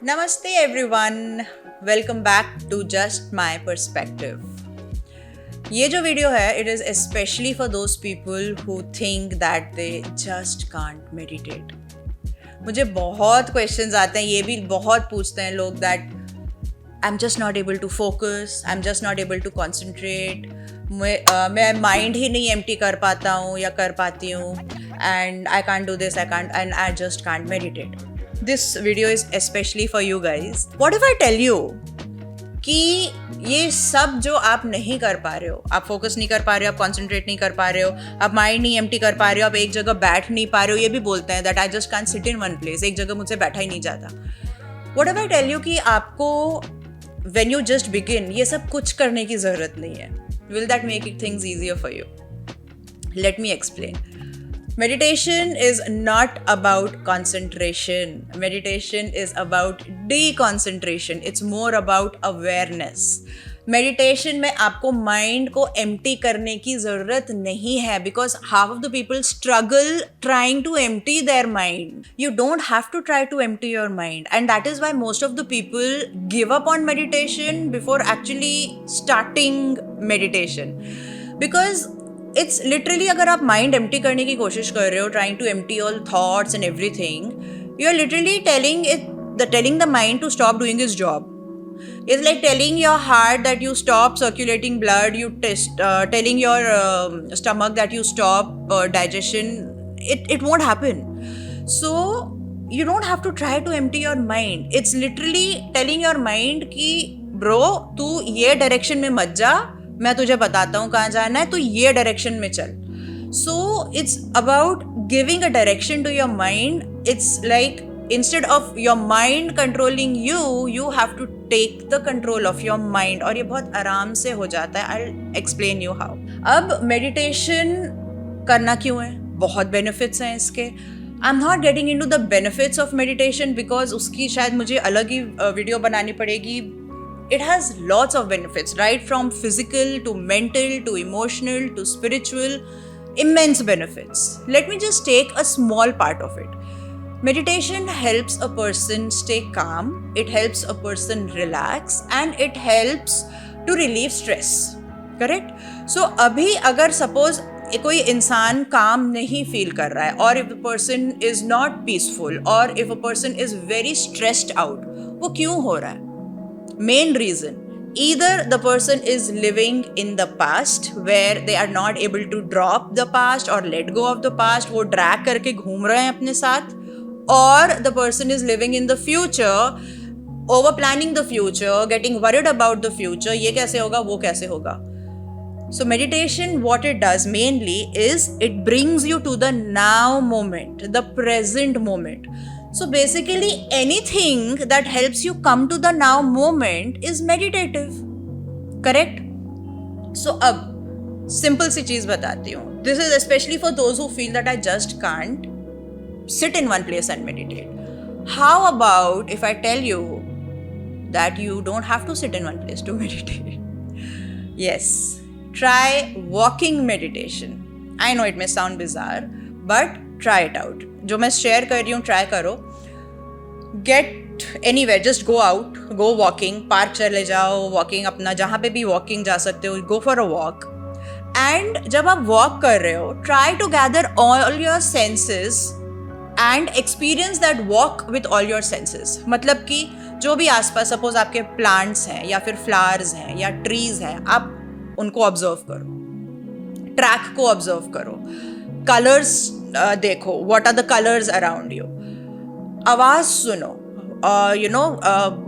Namaste everyone, welcome back to Just My Perspective. ये जो video है it is especially for those people who think that they just can't meditate. मुझे बहुत questions आते हैं, ये भी बहुत पूछते हैं लोग that I'm just not able to focus, I'm just not able to concentrate, मैं माइंड ही नहीं एम्प्टी कर पाता हूँ या कर पाती हूँ and I can't do this, I can't and I just can't meditate. This video is especially for you guys. What if I tell you कि ये सब जो आप नहीं कर पा रहे हो, आप फोकस नहीं कर पा रहे हो, आप कॉन्सेंट्रेट नहीं कर पा रहे हो, आप माइंड नहीं एम्प्टी कर पा रहे हो, आप एक जगह बैठ नहीं पा रहे हो, ये भी बोलते हैं that I just can't sit in one place, एक जगह मुझसे बैठा ही नहीं जाता. What if I tell you कि आपको व्हेन यू जस्ट बिगिन ये सब कुछ करने की ज़रूरत नहीं है. Will that make it things easier for you? Let me explain. Meditation is not about concentration. Meditation is about deconcentration. It's more about awareness. Meditation में आपको mind को empty करने की ज़रूरत नहीं है because half of the people struggle trying to empty their mind. You don't have to try to empty your mind, and that is why most of the people give up on meditation before actually starting meditation. Because it's literally अगर आप mind empty करने की कोशिश कर रहे हो, trying to empty all thoughts and everything, you are literally telling the mind to stop doing its job. It's like telling your heart that you stop circulating blood, telling your stomach that you stop digestion. It won't happen. So you don't have to try to empty your mind. It's literally telling your mind कि bro तू ये direction में मत जा, मैं तुझे बताता हूँ कहाँ जाना है, तो ये डायरेक्शन में चल. So it's about giving a direction to your mind. It's like instead of your mind controlling you, you have to take the control of your mind, और ये बहुत आराम से हो जाता है. I will explain you how. अब meditation करना क्यों है? बहुत बेनिफिट्स हैं इसके. I am not getting into the benefits of meditation because उसकी शायद मुझे अलग ही वीडियो बनानी पड़ेगी. It has lots of benefits, right from physical to mental to emotional to spiritual, immense benefits. Let me just take a small part of it. Meditation helps a person stay calm, it helps a person relax, and it helps to relieve stress. Correct? So अभी अगर suppose कोई इंसान काम नहीं feel कर रहा है, और if a person is not peaceful, or if a person is very stressed out, वो क्यों हो रहा है? Main reason, either the person is living in the past where they are not able to drop the past or let go of the past, वो drag करके घूम रहे हैं अपने साथ, or the person is living in the future, over planning the future, getting worried about the future, ये कैसे होगा, वो कैसे होगा. So meditation, what it does mainly is it brings you to the now moment, the present moment. So basically anything that helps you come to the now moment is meditative. Correct? So अब simple सी चीज़ बताती हूँ. This is especially for those who feel that I just can't sit in one place and meditate. How about if I tell you that you don't have to sit in one place to meditate? Yes, try walking meditation. I know it may sound bizarre, but try it out. जो मैं share कर रही हूँ try करो. Get anywhere, just go out, go walking, park चले जाओ, walking अपना जहाँ पे भी वॉकिंग जा सकते हो, go for a walk. And जब आप वॉक कर रहे हो, try to gather all your senses and experience that walk with all your senses. मतलब कि जो भी आसपास, सपोज आपके प्लांट्स हैं या फिर फ्लावर्स हैं या ट्रीज हैं, आप उनको ऑब्जर्व करो, ट्रैक को ऑब्जर्व करो, कलर्स देखो, what are the colours around you. आवाज़ सुनो,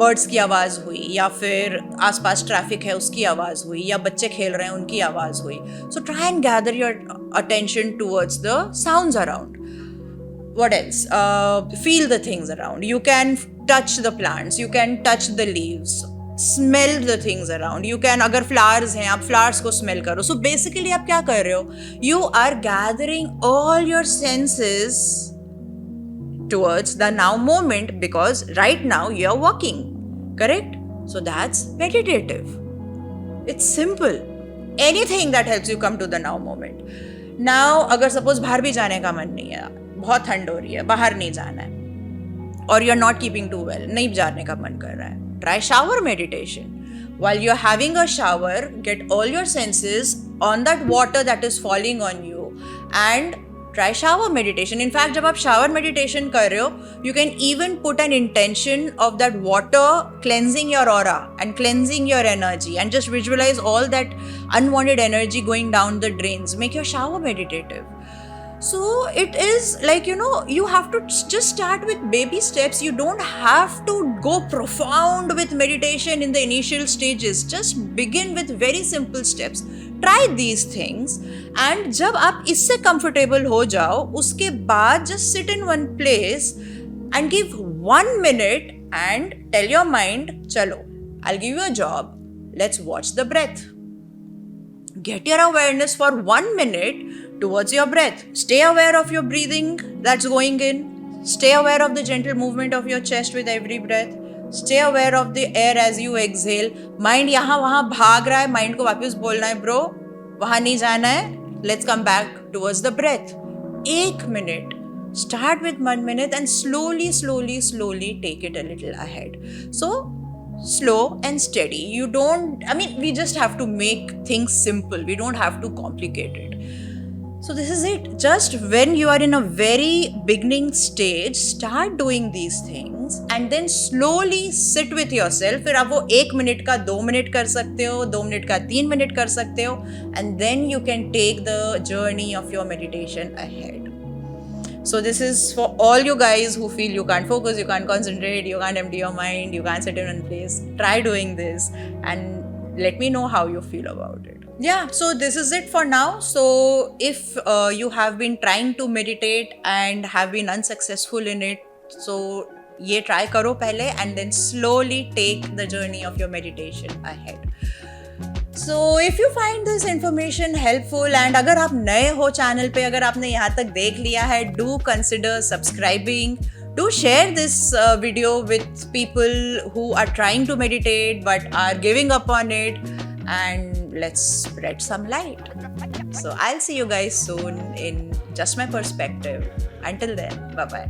बर्ड्स की आवाज़ हुई, या फिर आसपास ट्रैफिक है उसकी आवाज़ हुई, या बच्चे खेल रहे हैं उनकी आवाज़ हुई. So try and gather your attention towards the sounds around. What else? Feel the things around. You can touch the plants, you can touch the leaves, smell the things around. You can, अगर flowers हैं, आप flowers को smell करो. So basically आप क्या कर रहे हो? You are gathering all your senses towards the now moment because right now you are walking. Correct? So that's meditative. It's simple. Anything that helps you come to the now moment. Now अगर suppose बाहर भी जाने का मन नहीं है, बहुत ठंड हो रही है, बाहर नहीं जाना है, or you're not keeping too well, नहीं जाने का मन कर रहा है, try shower meditation. While you're having a shower, get all your senses on that water that is falling on you and try shower meditation. In fact, जब आप shower meditation कर रहे हो, you can even put an intention of that water cleansing your aura and cleansing your energy, and just visualize all that unwanted energy going down the drains. Make your shower meditative. So it is like, you have to just start with baby steps. You don't have to go profound with meditation in the initial stages. Just begin with very simple steps. Try these things, and जब आप इससे comfortable हो जाओ, उसके बाद just sit in one place and give 1 minute and tell your mind, चलो, I'll give you a job. Let's watch the breath. Get your awareness for 1 minute towards your breath. Stay aware of your breathing that's going in. Stay aware of the gentle movement of your chest with every breath. Stay aware of the air as you exhale. Mind यहाँ वहाँ भाग रहा है, mind को वापस बोलना है, bro, वहाँ नहीं जाना है. Let's come back towards the breath. 1 minute. Start with 1 minute and slowly take it a little ahead. So slow and steady. We just have to make things simple. We don't have to complicate it. So this is it. Just when you are in a very beginning stage, start doing these things and then slowly sit with yourself. फिर आप वो 1 minute का 2 minute कर सकते हो, 2 minute का 3 minute कर सकते हो, and then you can take the journey of your meditation ahead. So this is for all you guys who feel you can't focus, you can't concentrate, you can't empty your mind, you can't sit in one place. Try doing this and let me know how you feel about it. Yeah, so this is it for now. So if you have been trying to meditate and have been unsuccessful in it, so ये try करो पहले and then slowly take the journey of your meditation ahead. So if you find this information helpful and अगर आप नए हो channel पे, अगर आपने यहाँ तक देख लिया है, do consider subscribing. Do share this video with people who are trying to meditate but are giving up on it, and let's spread some light. So I'll see you guys soon in Just My Perspective. Until then, bye-bye.